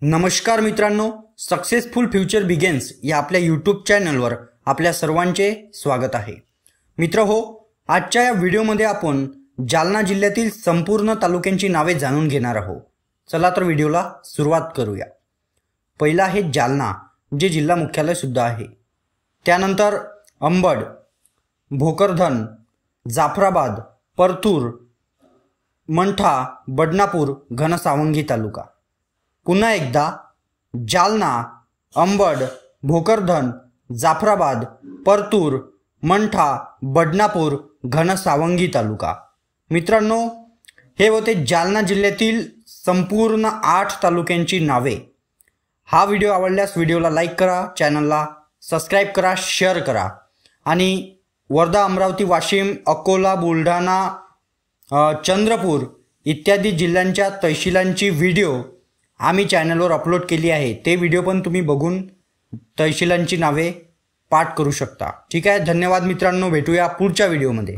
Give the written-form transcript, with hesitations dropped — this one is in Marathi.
नमस्कार मित्रांनो, सक्सेसफुल फ्युचर बिगिन्स या आपल्या यूट्यूब चॅनलवर आपल्या सर्वांचे स्वागत आहे। मित्र हो, आजच्या या व्हिडिओमध्ये आपण जालना जिल्ह्यातील संपूर्ण तालुक्यांची नावे जाणून घेणार आहोत। चला तर व्हिडिओला सुरुवात करूया। पहिला आहे जालना, जे जिल्हा मुख्यालय सुद्धा आहे। त्यानंतर अंबड, भोकरदन, जाफराबाद, परतूर, मंठा, बदनापूर, घनसावंगी तालुका। पुन्हा एकदा जालना, अंबड, भोकरदन, जाफराबाद, परतूर, मंठा, बदनापूर, घनसावंगी तालुका। मित्रांनो, हे होते जालना जिल्ह्यातील संपूर्ण 8 तालुक्यांची नावे। हा व्हिडिओ आवडल्यास व्हिडिओला लाईक करा, चॅनलला सबस्क्राईब करा, शेअर करा आणि वर्धा, अमरावती, वाशिम, अकोला, बुलढाणा, चंद्रपूर इत्यादी जिल्ह्यांच्या तहसीलांची व्हिडिओ आम्ही चॅनलवर अपलोड केली आहे। ते व्हिडिओ पण तुम्ही बघून तहसीलांची नावे पाठ करू शकता। ठीक आहे, धन्यवाद मित्रांनो, भेटूया पुढच्या व्हिडिओमध्ये।